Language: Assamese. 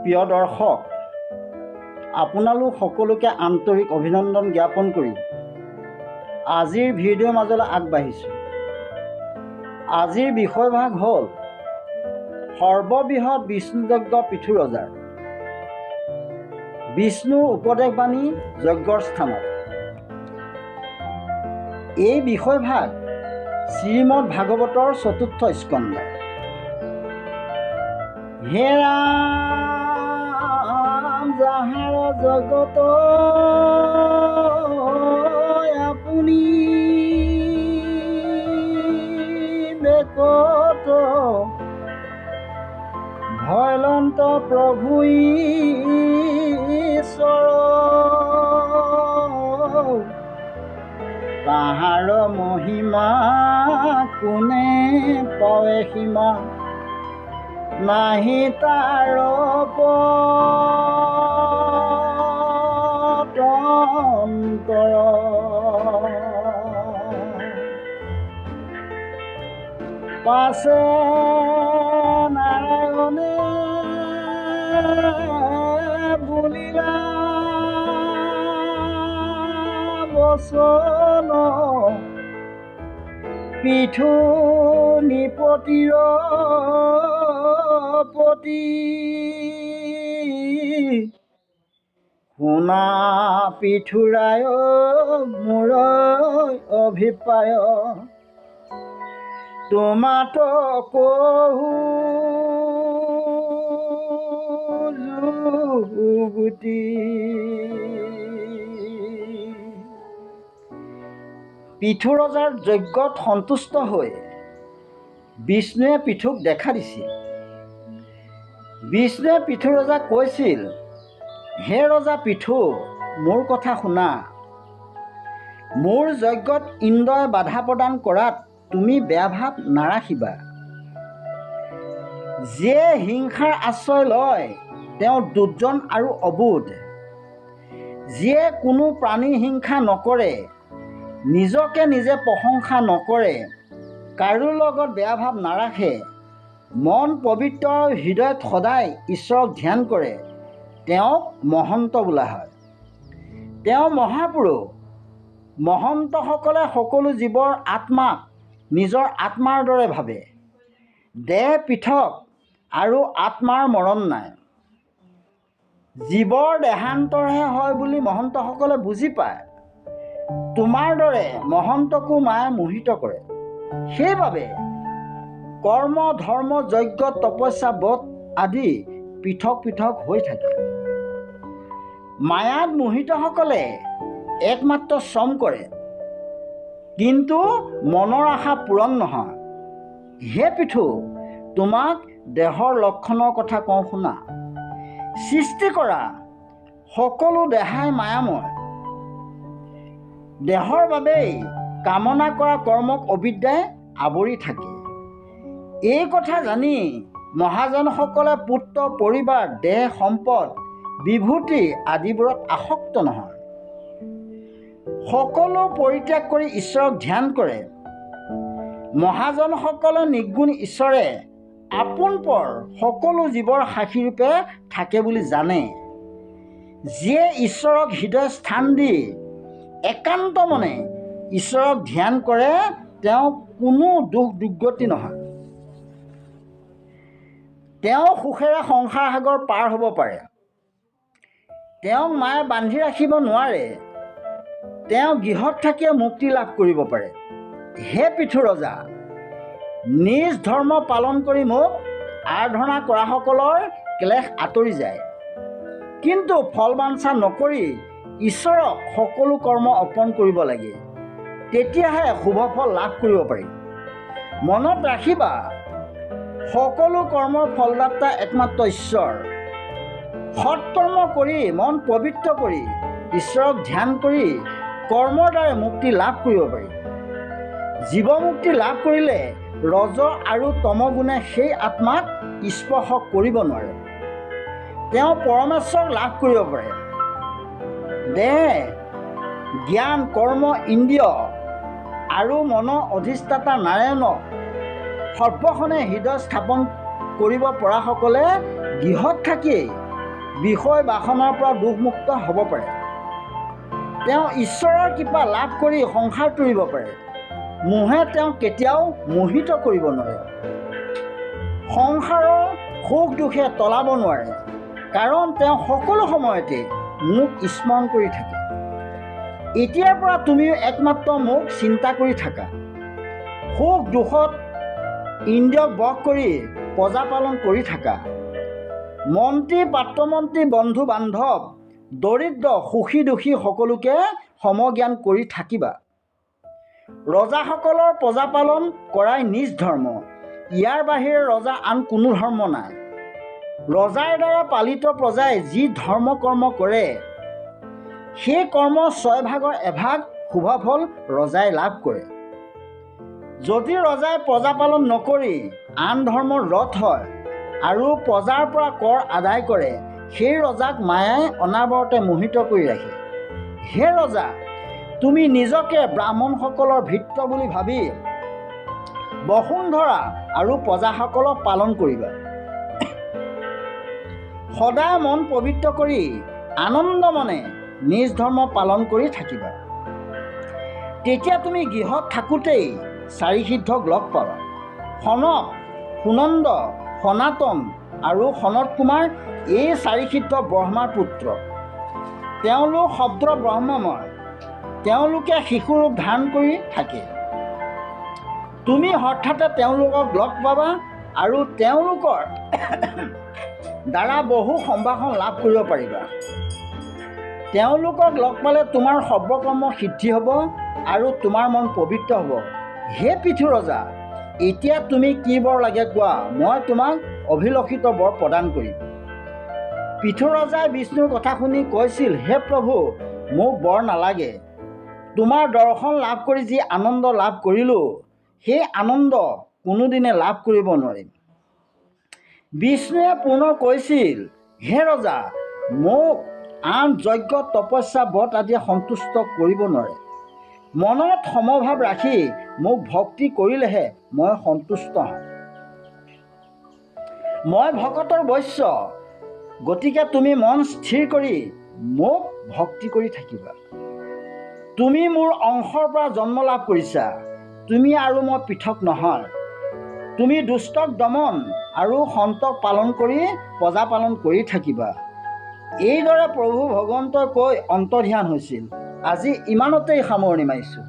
প্ৰিয় দৰ্শক, আপোনালোক সকলোকে আন্তৰিক অভিনন্দন জ্ঞাপন কৰি আজিৰ ভিডিঅ'ৰ মাজলৈ আগবাঢ়িছোঁ। আজিৰ বিষয়ভাগ হ'ল সৰ্ববৃহৎ বিষ্ণুযজ্ঞ পৃথু ৰজাৰ বিষ্ণুৰ উপদেশবাণী যজ্ঞৰ স্থানত। এই বিষয়ভাগ শ্ৰীমদ ভাগৱতৰ ৪ৰ্থ স্কন্ধ। হে ৰাম, যাহাৰ জগত আপুনি দেখত, ভয়লন্ত প্ৰভু ঈশ্বৰ, তাহাৰ মহিমা কোনে পাৱে সীমা, নাহি তাৰ পতন্তৰ। পাছে নাৰায়ণে বুলিলা বচন, পৃথু নিপতিৰ পতি, শুনা পৃথুৰায় মোৰ অভিপ্ৰায়, তোমাত কহু যুগুতি। পৃথু ৰজাৰ যজ্ঞত সন্তুষ্ট হৈ বিষ্ণুৱে পৃথুক দেখা দিছিল। বিষ্ণুৱে পৃথু ৰজাক কৈছিল, হে ৰজা পৃথু, মোৰ কথা শুনা। মোৰ যজ্ঞত ইন্দ্ৰই বাধা প্ৰদান কৰাত তুমি বেয়া ভাৱ নাৰাখিবা। যিয়ে হিংসাৰ আশ্ৰয় লয় তেওঁ দুৰ্জন আৰু অবোধ। যিয়ে কোনো প্ৰাণী হিংসা নকৰে, নিজকে নিজে প্ৰশংসা নকৰে, কাৰো লগত বেয়া ভাৱ নাৰাখে, মন পবিত্ৰ হৃদয়ত সদায় ঈশ্বৰক ধ্যান কৰে, তেওঁক মহন্ত বোলা হয়। তেওঁ মহাপুৰুষ। মহন্তসকলে সকলো জীৱৰ আত্মাক নিজৰ আত্মাৰ দৰে ভাবে। দেহ পৃথক আৰু আত্মাৰ মৰণ নাই। জীৱৰ দেহান্তৰহে হয় বুলি মহন্তসকলে বুজি পায়। তোমাৰ দৰে মহন্তকো মায়ে মোহিত কৰে। সেইবাবে কৰ্ম, ধৰ্ম, যজ্ঞ, তপস্যা, ব্ৰত আদি পৃথক পৃথক হৈ থাকে। মায়াত মোহিতসকলে একমাত্ৰ শ্ৰম কৰে, কিন্তু মনৰ আশা পূৰণ নহয়। হে পৃথু, তোমাক দেহৰ লক্ষণৰ কথা কওঁ শুনা। সৃষ্টি কৰা সকলো দেহাই মায়াময়। দেহৰ বাবেই কামনা কৰা কৰ্মক অবিদ্যাই আৱৰি থাকে। এই কথা জানি মহাজনসকলে পুত্ৰ, পৰিবাৰ, দেহ, সম্পদ, বিভূতি আদিবোৰত আসক্ত নহয়। সকলো পৰিত্যাগ কৰি ঈশ্বৰক ধ্যান কৰে। মহাজনসকলে নিৰ্গুণ ঈশ্বৰে আপোন পৰ সকলো জীৱৰ সাক্ষীৰূপে থাকে বুলি জানে। যিয়ে ঈশ্বৰক হৃদয় স্থান দি একান্ত মনে ঈশ্বৰক ধ্যান কৰে, তেওঁ কোনো দুখ দুৰ্গতি নহয়। তেওঁ সুখেৰে সংসাৰ সাগৰ পাৰ হ'ব পাৰে। তেওঁক মায়ে বান্ধি ৰাখিব নোৱাৰে। তেওঁ গৃহত থাকিয়ে মুক্তি লাভ কৰিব পাৰে। হে পৃথু ৰজা, নিজ ধৰ্ম পালন কৰি মোক আৰাধনা কৰাসকলৰ ক্লেশ আঁতৰি যায়। কিন্তু ফল বাঞ্ছা নকৰি ঈশ্বৰক সকলো কৰ্ম অৰ্পণ কৰিব লাগে। তেতিয়াহে শুভ ফল লাভ কৰিব পাৰি। মনত ৰাখিবা, সকলো কৰ্মৰ ফলদাতা একমাত্ৰ ঈশ্বৰ। সৎকৰ্ম কৰি মন পবিত্ৰ কৰি ঈশ্বৰক ধ্যান কৰি কৰ্মৰ দ্বাৰা মুক্তি লাভ কৰিব পাৰি। জীৱমুক্তি লাভ কৰিলে ৰজ আৰু তমগুণে সেই আত্মাক স্পৰ্শ কৰিব নোৱাৰে। তেওঁ পৰমেশ্বৰক লাভ কৰিব পাৰে। দেহ, জ্ঞান, কৰ্ম, ইন্দ্ৰিয় আৰু মনৰ অধিষ্ঠাতা নাৰায়ণক সৰ্বক্ষণে হৃদয় স্থাপন কৰিব পৰাসকলে গৃহত থাকি বিষয় বাসনাৰ পৰা দুখমুক্ত হ'ব পাৰে। তেওঁ ঈশ্বৰৰ কৃপা লাভ কৰি সংসাৰ তৰিব পাৰে। মোহে তেওঁক কেতিয়াও মোহিত কৰিব নোৱাৰে। সংসাৰৰ সুখ দুখে তলাব নোৱাৰে, কাৰণ তেওঁ সকলো সময়তে মোক স্মৰণ কৰি থাকে। এতিয়াৰ পৰা তুমিও একমাত্ৰ মোক চিন্তা কৰি থাকা। সুখ দুখত ইন্দ্ৰিয়ক বশ কৰি প্ৰজা পালন কৰি থাকা। মন্ত্ৰী পাত্ৰমন্ত্ৰী বন্ধু বান্ধৱ দৰিদ্ৰ সুখী দুখী সকলোকে সমজ্ঞান কৰি থাকিবা। ৰজাসকলৰ প্ৰজা পালন কৰাই নিজ ধৰ্ম। ইয়াৰ বাহিৰে ৰজা আন কোনো ধৰ্ম নাই। ৰজাৰ দ্বাৰা পালিত প্ৰজাই যি ধৰ্ম কৰ্ম কৰে, সেই কৰ্ম 6 ভাগৰ 1 ভাগ শুভফল ৰজাই লাভ কৰে। যদি ৰজাই প্ৰজা পালন নকৰি আন ধৰ্মৰ ৰথ হয় আৰু প্ৰজাৰ পৰা কৰ আদায় কৰে, সেই ৰজাক মায়াই অনাবৰতে মোহিত কৰি ৰাখে। হে ৰজা, তুমি নিজকে ব্ৰাহ্মণসকলৰ ভৃত্য বুলি ভাবি বসুন্ধৰা আৰু প্ৰজাসকলক পালন কৰিবা। সদায় মন পবিত্ৰ কৰি আনন্দ মনে নিজ ধৰ্ম পালন কৰি থাকিবা। তেতিয়া তুমি গৃহত থাকোঁতেই 4 সিদ্ধক লগ পাবা। সনক, সুনন্দ, সনাতন আৰু সনত কুমাৰ এই 4 সিদ্ধ ব্ৰহ্মাৰ পুত্ৰ। তেওঁলোক শব্দ ব্ৰহ্মময়। তেওঁলোকে শিশুৰূপ ধাৰণ কৰি থাকে। তুমি হঠাতে তেওঁলোকক লগ পাবা আৰু তেওঁলোকৰ দ্বাৰা বহু সম্ভাষণ লাভ কৰিব পাৰিবা। তেওঁলোকক লগ পালে তোমাৰ সৰ্বকৰ্ম সিদ্ধি হ'ব আৰু তোমাৰ মন পবিত্ৰ হ'ব। হে পৃথু ৰজা, এতিয়া তুমি কি বৰ লাগে কোৱা, মই তোমাক অভিলষিত বৰ প্ৰদান কৰিম। পৃথু ৰজাই বিষ্ণুৰ কথা শুনি কৈছিল, হে প্ৰভু, মোক বৰ নালাগে। তোমাৰ দৰ্শন লাভ কৰি যি আনন্দ লাভ কৰিলোঁ, সেই আনন্দ কোনোদিনে লাভ কৰিব নোৱাৰিম। বিষ্ণুৱে পুনৰ কৈছিল, হে ৰজা, মোক আন যজ্ঞ তপস্যা ব্ৰত আদিয়ে সন্তুষ্ট কৰিব নোৱাৰে। মনত সমভাৱ ৰাখি মোক ভক্তি কৰিলেহে মই সন্তুষ্ট হওঁ। মই ভকতৰ বৈশ্য, গতিকে তুমি মন স্থিৰ কৰি মোক ভক্তি কৰি থাকিবা। তুমি মোৰ অংশৰ পৰা জন্ম লাভ কৰিছা। তুমি আৰু মই পৃথক নহয়। তুমি দুষ্টক দমন আৰু সন্তক পালন কৰি প্ৰজা পালন কৰি থাকিবা। এইদৰে প্ৰভু ভগৱন্তই কৈ অন্তৰ্ধান হৈছিল। আজি ইমানতেই সামৰণি মাৰিছোঁ।